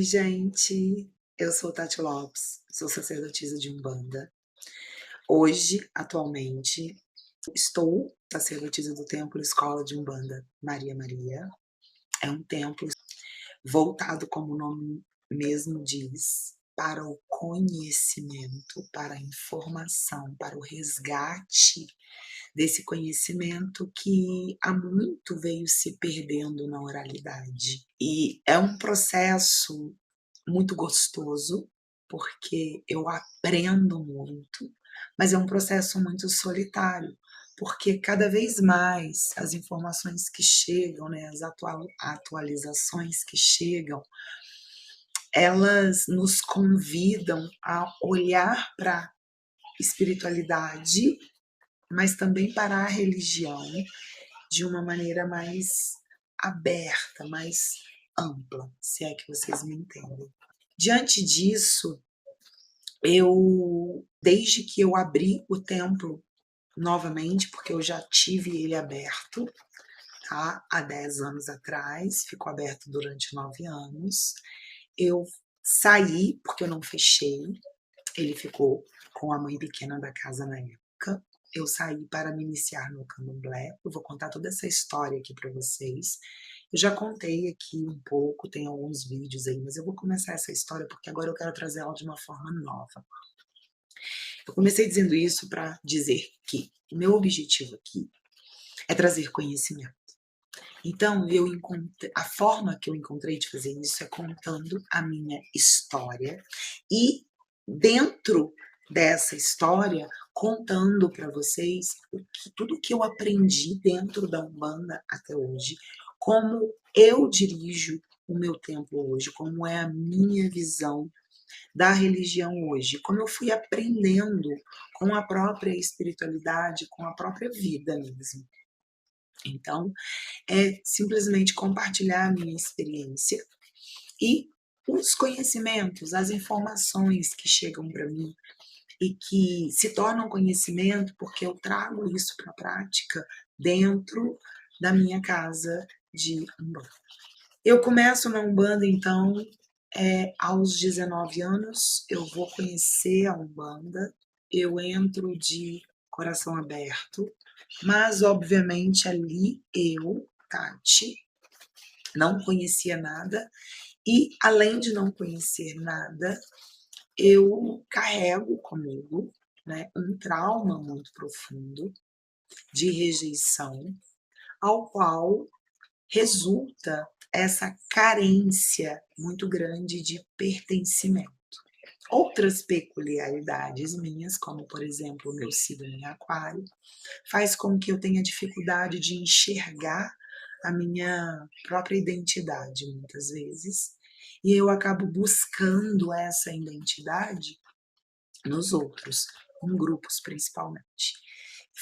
Oi, gente. Eu sou Tati Lopes, sou sacerdotisa de Umbanda. Hoje, atualmente, estou sacerdotisa do Templo Escola de Umbanda Maria Maria. É um templo voltado, como o nome mesmo diz, para o conhecimento, para a informação, para o resgate desse conhecimento que há muito veio se perdendo na oralidade. E é um processo muito gostoso, porque eu aprendo muito, mas é um processo muito solitário, porque cada vez mais as informações que chegam, né, as atualizações que chegam, elas nos convidam a olhar para a espiritualidade, mas também para a religião de uma maneira mais aberta, mais ampla, se é que vocês me entendem. Diante disso, desde que eu abri o templo novamente, porque eu já tive ele aberto, tá? Há 10 anos atrás, ficou aberto durante 9 anos. Eu saí, porque eu não fechei, ele ficou com a mãe pequena da casa na época. Eu saí para me iniciar no candomblé. Eu vou contar toda essa história aqui para vocês. Eu já contei aqui um pouco, tem alguns vídeos aí, mas eu vou começar essa história porque agora eu quero trazer ela de uma forma nova. Eu comecei dizendo isso para dizer que o meu objetivo aqui é trazer conhecimento. Então, a forma que eu encontrei de fazer isso é contando a minha história e, dentro dessa história, contando para vocês tudo que eu aprendi dentro da Umbanda até hoje, como eu dirijo o meu templo hoje, como é a minha visão da religião hoje, como eu fui aprendendo com a própria espiritualidade, com a própria vida mesmo. Então, é simplesmente compartilhar a minha experiência e os conhecimentos, as informações que chegam para mim e que se tornam conhecimento porque eu trago isso para a prática dentro da minha casa de Umbanda. Eu começo na Umbanda, então, aos 19 anos, eu vou conhecer a Umbanda, eu entro de coração aberto, mas, obviamente, ali eu, Tati, não conhecia nada, e além de não conhecer nada, eu carrego comigo, né, um trauma muito profundo de rejeição, ao qual resulta essa carência muito grande de pertencimento. Outras peculiaridades minhas, como por exemplo o meu signo em aquário, faz com que eu tenha dificuldade de enxergar a minha própria identidade muitas vezes, e eu acabo buscando essa identidade nos outros, em grupos principalmente.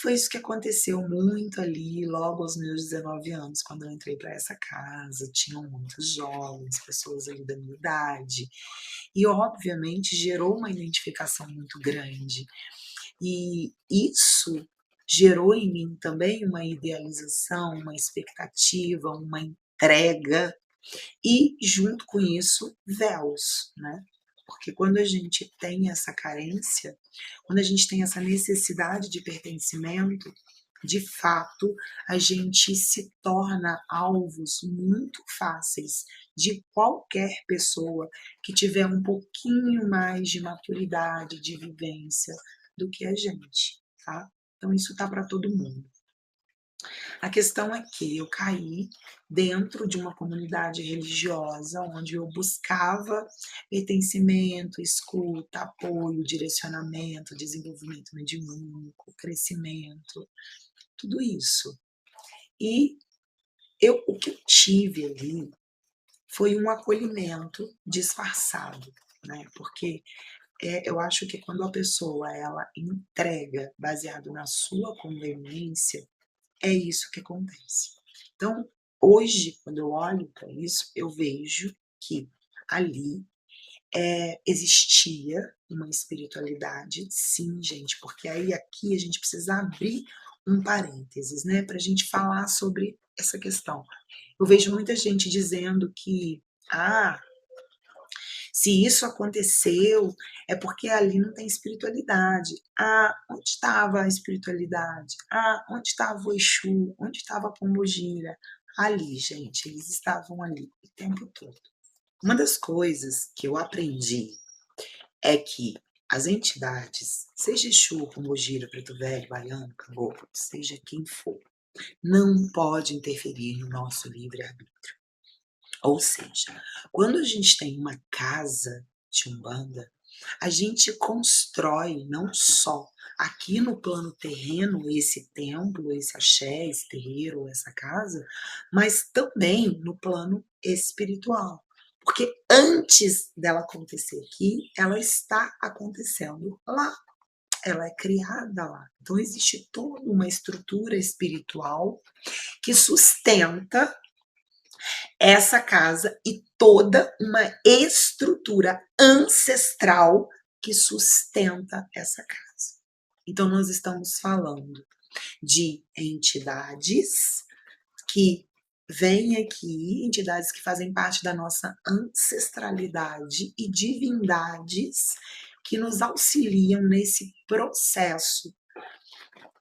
Foi isso que aconteceu muito ali, logo aos meus 19 anos, quando eu entrei para essa casa. Tinham muitos jovens, pessoas ali da minha idade, e obviamente gerou uma identificação muito grande. E isso gerou em mim também uma idealização, uma expectativa, uma entrega, e junto com isso, véus, né? Porque quando a gente tem essa carência, quando a gente tem essa necessidade de pertencimento, de fato, a gente se torna alvos muito fáceis de qualquer pessoa que tiver um pouquinho mais de maturidade, de vivência do que a gente, tá? Então, isso tá para todo mundo. A questão é que eu caí dentro de uma comunidade religiosa onde eu buscava pertencimento, escuta, apoio, direcionamento, desenvolvimento mediúnico, crescimento, tudo isso. E o que eu tive ali foi um acolhimento disfarçado, né? Porque eu acho que quando a pessoa ela entrega baseado na sua conveniência, é isso que acontece. Então, hoje, quando eu olho para isso, eu vejo que ali existia uma espiritualidade, sim, gente, porque aí aqui a gente precisa abrir um parênteses, né, para a gente falar sobre essa questão. Eu vejo muita gente dizendo que, Se isso aconteceu, é porque ali não tem espiritualidade. Ah, onde estava a espiritualidade? Ah, onde estava o Exu? Onde estava a Pombogira? Ali, gente, eles estavam ali o tempo todo. Uma das coisas que eu aprendi é que as entidades, seja Exu, Pombogira, Preto Velho, Baiano, Caboclo, seja quem for, não pode interferir no nosso livre-arbítrio. Ou seja, quando a gente tem uma casa de Umbanda, a gente constrói não só aqui no plano terreno esse templo, esse axé, esse terreiro, essa casa, mas também no plano espiritual. Porque antes dela acontecer aqui, ela está acontecendo lá. Ela é criada lá. Então existe toda uma estrutura espiritual que sustenta essa casa e toda uma estrutura ancestral que sustenta essa casa. Então, nós estamos falando de entidades que vêm aqui, entidades que fazem parte da nossa ancestralidade e divindades que nos auxiliam nesse processo.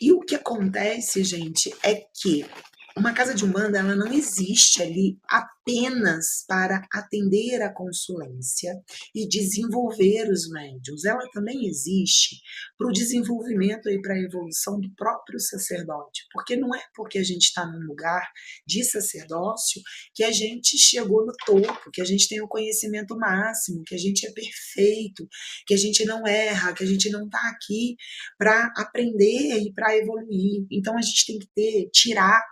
E o que acontece, gente, é que uma casa de Umbanda, ela não existe ali apenas para atender a consulência e desenvolver os médiuns. Ela também existe para o desenvolvimento e para a evolução do próprio sacerdote. Porque não é porque a gente está num lugar de sacerdócio que a gente chegou no topo, que a gente tem o conhecimento máximo, que a gente é perfeito, que a gente não erra, que a gente não está aqui para aprender e para evoluir. Então a gente tem que tirar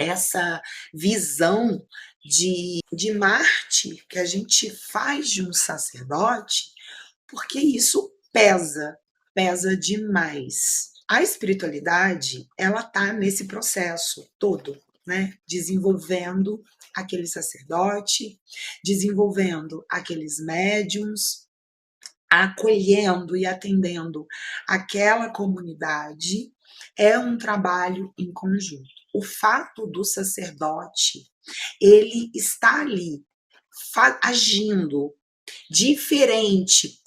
essa visão de Marte que a gente faz de um sacerdote, porque isso pesa demais. A espiritualidade, ela tá nesse processo todo, né? Desenvolvendo aquele sacerdote, desenvolvendo aqueles médiums, acolhendo e atendendo aquela comunidade, é um trabalho em conjunto. O fato do sacerdote, ele está ali agindo diferente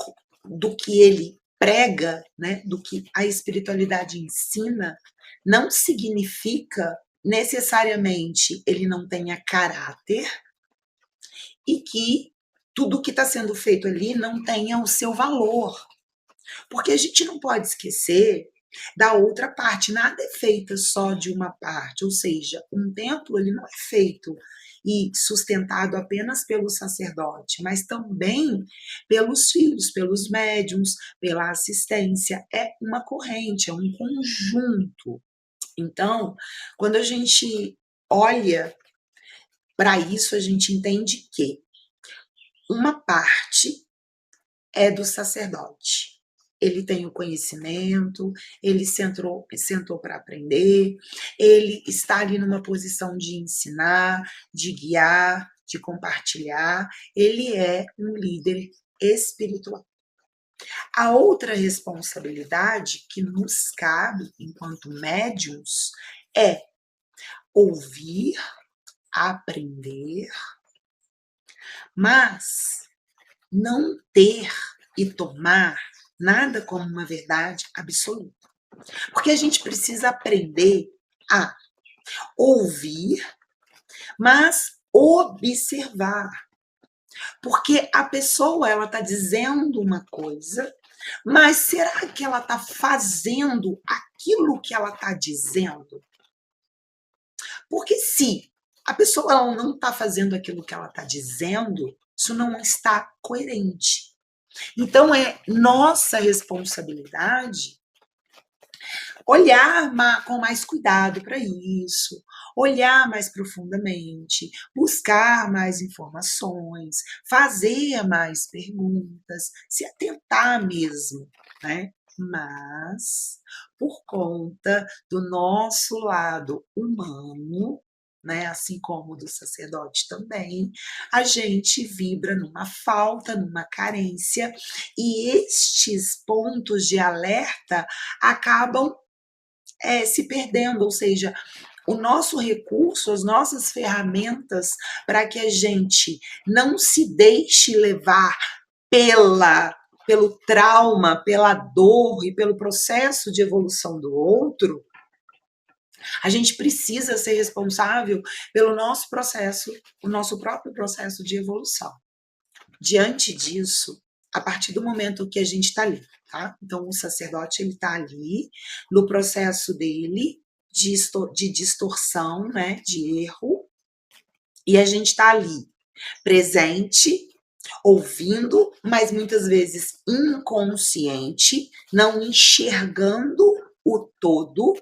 do que ele prega, né, do que a espiritualidade ensina, não significa necessariamente ele não tenha caráter e que tudo que está sendo feito ali não tenha o seu valor. Porque a gente não pode esquecer da outra parte, nada é feito só de uma parte, ou seja, um templo ele não é feito e sustentado apenas pelo sacerdote, mas também pelos filhos, pelos médiums, pela assistência, é uma corrente, é um conjunto. Então, quando a gente olha para isso, a gente entende que uma parte é do sacerdote. Ele tem o conhecimento, ele sentou para aprender, ele está ali numa posição de ensinar, de guiar, de compartilhar. Ele é um líder espiritual. A outra responsabilidade que nos cabe enquanto médiums é ouvir, aprender, mas não ter e tomar nada como uma verdade absoluta. Porque a gente precisa aprender a ouvir, mas observar. Porque a pessoa ela está dizendo uma coisa, mas será que ela está fazendo aquilo que ela está dizendo? Porque se a pessoa ela não está fazendo aquilo que ela está dizendo, isso não está coerente. Então, é nossa responsabilidade olhar com mais cuidado para isso, olhar mais profundamente, buscar mais informações, fazer mais perguntas, se atentar mesmo, né? Mas, por conta do nosso lado humano, né, assim como do sacerdote também, a gente vibra numa falta, numa carência, e estes pontos de alerta acabam se perdendo, ou seja, o nosso recurso, as nossas ferramentas para que a gente não se deixe levar pelo trauma, pela dor e pelo processo de evolução do outro, a gente precisa ser responsável pelo nosso processo, o nosso próprio processo de evolução. Diante disso, a partir do momento que a gente está ali, tá? Então, o sacerdote, ele está ali no processo dele de distorção, né, de erro, e a gente está ali, presente, ouvindo, mas muitas vezes inconsciente, não enxergando o todo,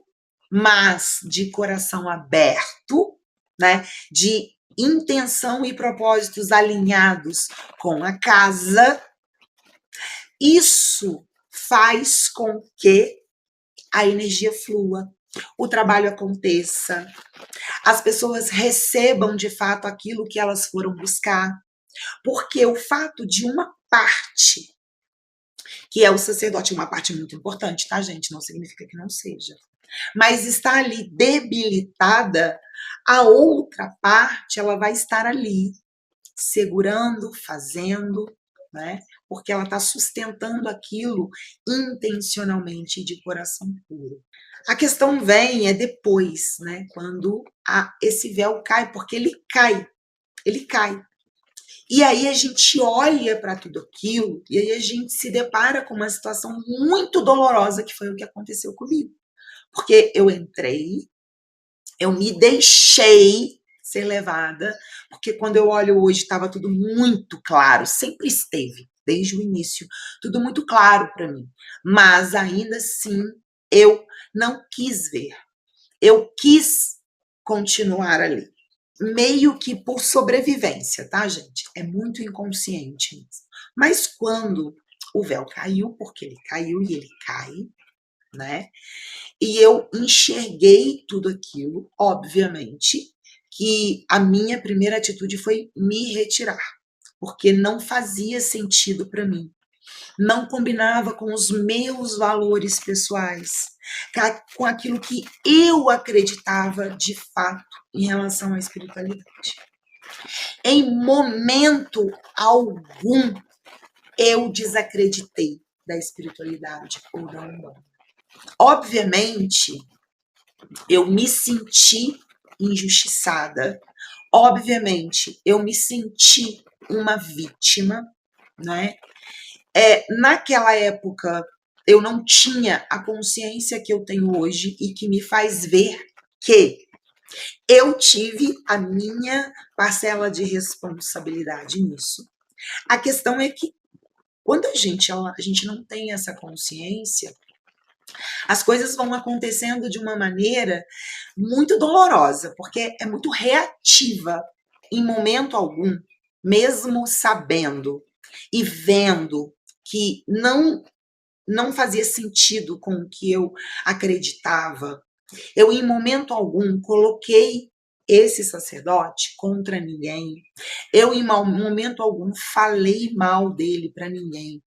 mas de coração aberto, né, de intenção e propósitos alinhados com a casa. Isso faz com que a energia flua, o trabalho aconteça, as pessoas recebam de fato aquilo que elas foram buscar, porque o fato de uma parte, que é o sacerdote, uma parte muito importante, tá, gente? Não significa que não seja. Mas está ali debilitada, a outra parte, ela vai estar ali, segurando, fazendo, né? Porque ela está sustentando aquilo intencionalmente de coração puro. A questão vem depois, né? Quando esse véu cai, porque ele cai. E aí a gente olha para tudo aquilo e aí a gente se depara com uma situação muito dolorosa, que foi o que aconteceu comigo. Porque eu entrei, eu me deixei ser levada, porque quando eu olho hoje estava tudo muito claro, sempre esteve, desde o início, tudo muito claro para mim. Mas ainda assim, eu não quis ver. Eu quis continuar ali. Meio que por sobrevivência, tá, gente? É muito inconsciente mesmo. Mas quando o véu caiu, porque ele caiu e ele cai, né? E eu enxerguei tudo aquilo, obviamente, que a minha primeira atitude foi me retirar, porque não fazia sentido para mim. Não combinava com os meus valores pessoais, com aquilo que eu acreditava de fato em relação à espiritualidade. Em momento algum eu desacreditei da espiritualidade ou da Umbanda. Obviamente, eu me senti injustiçada. Obviamente, eu me senti uma vítima, né? Naquela época, eu não tinha a consciência que eu tenho hoje e que me faz ver que eu tive a minha parcela de responsabilidade nisso. A questão é que quando a gente não tem essa consciência, as coisas vão acontecendo de uma maneira muito dolorosa, porque é muito reativa. Em momento algum, mesmo sabendo e vendo que não fazia sentido com o que eu acreditava, eu em momento algum coloquei esse sacerdote contra ninguém. Eu em momento algum falei mal dele para ninguém.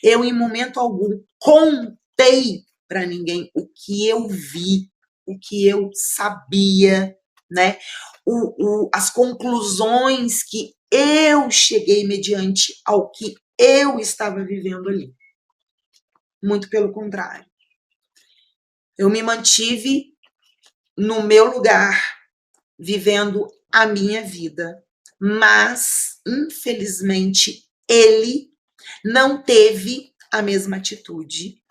Eu em momento algum contei para ninguém o que eu vi, o que eu sabia, né? As conclusões que eu cheguei mediante ao que eu estava vivendo ali. Muito pelo contrário. Eu me mantive no meu lugar, vivendo a minha vida, mas, infelizmente, ele não teve a mesma atitude.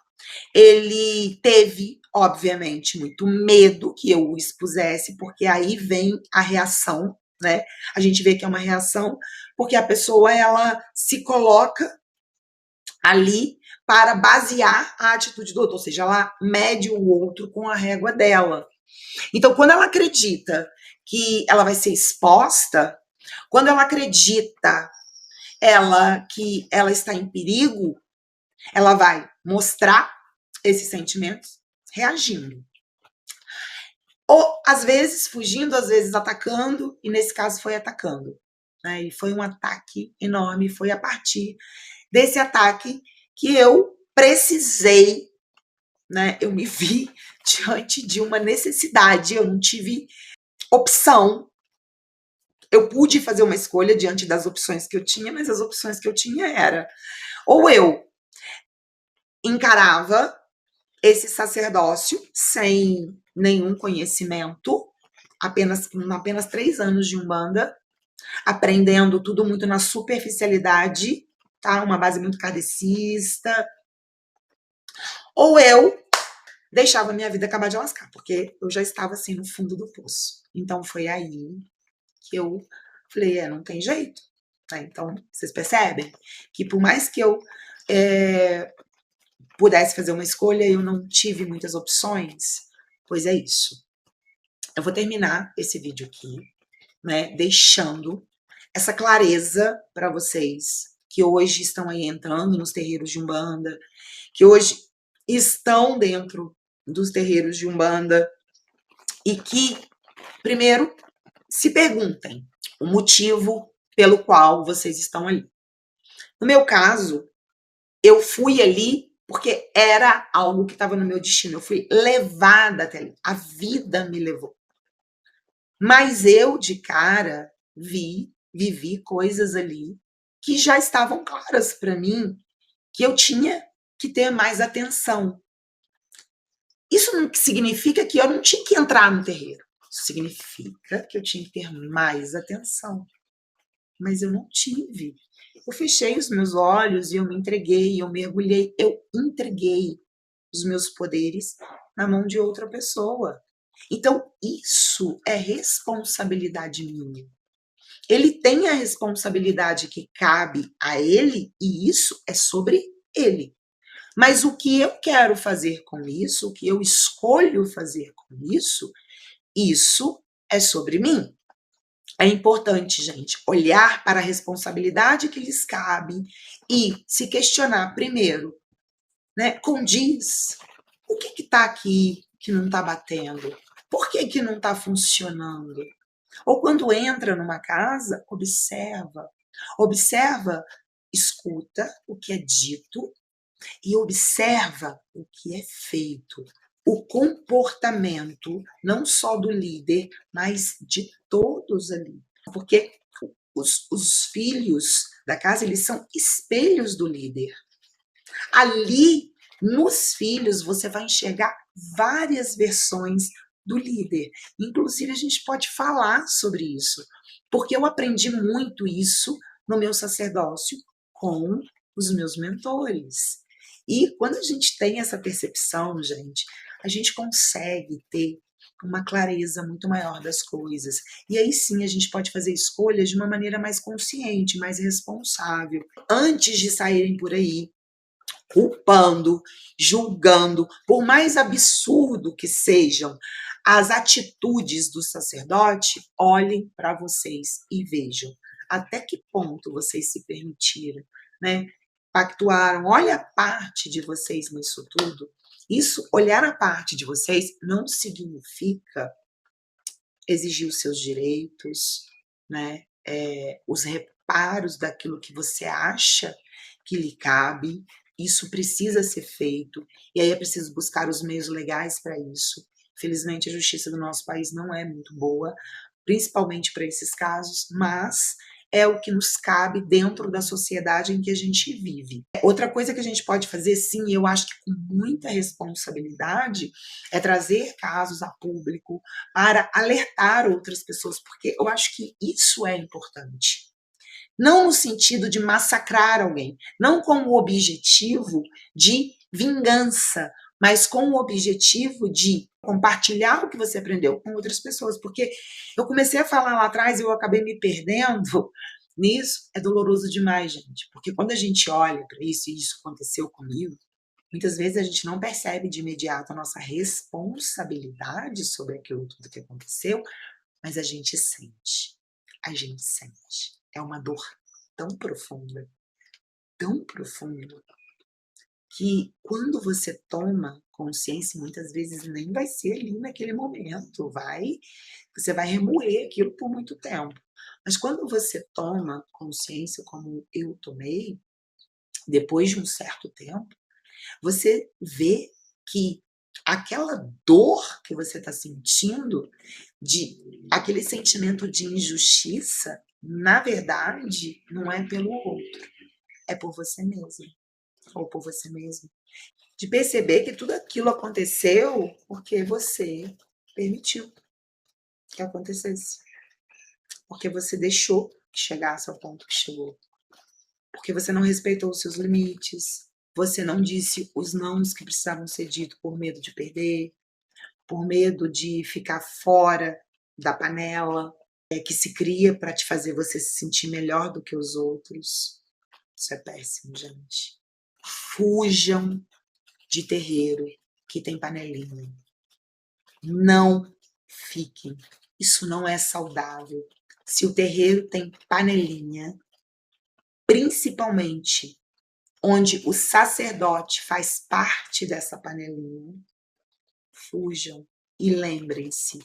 Ele teve, obviamente, muito medo que eu o expusesse, porque aí vem a reação, né? A gente vê que é uma reação, porque a pessoa, ela se coloca ali para basear a atitude do outro, ou seja, ela mede o outro com a régua dela. Então, quando ela acredita que ela vai ser exposta, quando ela acredita que ela está em perigo, ela vai mostrar esses sentimentos reagindo. Ou, às vezes, fugindo, às vezes atacando, e nesse caso foi atacando. Né? E foi um ataque enorme, foi a partir desse ataque que eu precisei né? Eu me vi diante de uma necessidade, eu não tive opção. Eu pude fazer uma escolha diante das opções que eu tinha, mas as opções que eu tinha era ou eu encarava esse sacerdócio sem nenhum conhecimento, apenas 3 anos de Umbanda, aprendendo tudo muito na superficialidade, tá? Uma base muito kardecista. Ou eu deixava minha vida acabar de lascar, porque eu já estava assim no fundo do poço. Então foi aí que eu falei, não tem jeito. Né? Então, vocês percebem que por mais que eu pudesse fazer uma escolha, eu não tive muitas opções. Pois é isso. Eu vou terminar esse vídeo aqui, né, deixando essa clareza para vocês que hoje estão aí entrando nos terreiros de Umbanda, que hoje estão dentro dos terreiros de Umbanda e que, primeiro, se perguntem o motivo pelo qual vocês estão ali. No meu caso, eu fui ali porque era algo que estava no meu destino. Eu fui levada até ali. A vida me levou. Mas eu, de cara, vivi coisas ali que já estavam claras para mim, que eu tinha que ter mais atenção. Isso não significa que eu não tinha que entrar no terreiro. Isso significa que eu tinha que ter mais atenção. Mas eu não tive. Eu fechei os meus olhos e eu me entreguei, eu mergulhei, eu entreguei os meus poderes na mão de outra pessoa. Então, isso é responsabilidade minha. Ele tem a responsabilidade que cabe a ele e isso é sobre ele. Mas o que eu quero fazer com isso, o que eu escolho fazer com isso é sobre mim. É importante, gente, olhar para a responsabilidade que lhes cabe e se questionar primeiro, né? Condiz. O que está aqui que não está batendo? Por que não está funcionando? Ou quando entra numa casa, observa. Observa, escuta o que é dito e observa o que é feito. O comportamento, não só do líder, mas de todos ali. Porque os filhos da casa, eles são espelhos do líder. Ali, nos filhos, você vai enxergar várias versões do líder. Inclusive, a gente pode falar sobre isso, porque eu aprendi muito isso no meu sacerdócio com os meus mentores. E quando a gente tem essa percepção, gente, a gente consegue ter uma clareza muito maior das coisas. E aí sim a gente pode fazer escolhas de uma maneira mais consciente, mais responsável. Antes de saírem por aí culpando, julgando, por mais absurdo que sejam as atitudes do sacerdote, olhem para vocês e vejam até que ponto vocês se permitiram, né? Pactuaram, olha a parte de vocês nisso tudo. Isso, olhar a parte de vocês, não significa exigir os seus direitos, né? Os reparos daquilo que você acha que lhe cabe. Isso precisa ser feito, e aí é preciso buscar os meios legais para isso. Felizmente, a justiça do nosso país não é muito boa, principalmente para esses casos, mas é o que nos cabe dentro da sociedade em que a gente vive. Outra coisa que a gente pode fazer, sim, eu acho que com muita responsabilidade, é trazer casos a público para alertar outras pessoas, porque eu acho que isso é importante. Não no sentido de massacrar alguém, não com o objetivo de vingança, mas com o objetivo de compartilhar o que você aprendeu com outras pessoas. Porque eu comecei a falar lá atrás e eu acabei me perdendo nisso. É doloroso demais, gente. Porque quando a gente olha para isso, e isso aconteceu comigo, muitas vezes a gente não percebe de imediato a nossa responsabilidade sobre aquilo tudo que aconteceu, mas a gente sente. A gente sente. É uma dor tão profunda, que quando você toma consciência, muitas vezes nem vai ser ali naquele momento, você vai remoer aquilo por muito tempo. Mas quando você toma consciência, como eu tomei, depois de um certo tempo, você vê que aquela dor que você está sentindo, aquele sentimento de injustiça, na verdade, não é pelo outro, é por você mesmo ou por você mesmo. De perceber que tudo aquilo aconteceu porque você permitiu que acontecesse, porque você deixou que chegasse ao ponto que chegou, porque você não respeitou os seus limites, você não disse os nãos que precisavam ser ditos por medo de perder, por medo de ficar fora da panela, que se cria para te fazer você se sentir melhor do que os outros. Isso é péssimo, gente. Fujam de terreiro que tem panelinha. Não fiquem. Isso não é saudável. Se o terreiro tem panelinha, principalmente onde o sacerdote faz parte dessa panelinha, fujam e lembrem-se,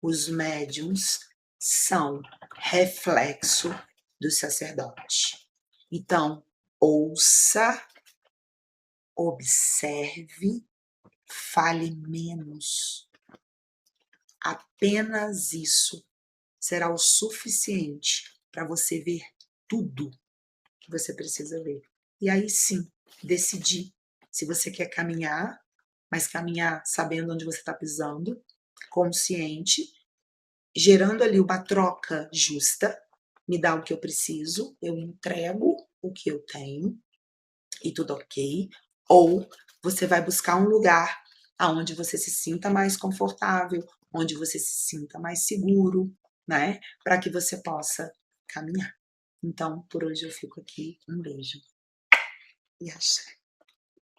os médiuns são reflexo do sacerdote. Então, ouça, observe, fale menos. Apenas isso será o suficiente para você ver tudo que você precisa ver. E aí sim, decidir se você quer caminhar, mas caminhar sabendo onde você está pisando, consciente, gerando ali uma troca justa, me dá o que eu preciso, eu entrego o que eu tenho e tudo ok, ou você vai buscar um lugar aonde você se sinta mais confortável, onde você se sinta mais seguro, né, para que você possa caminhar. Então, por hoje eu fico aqui, um beijo e axé.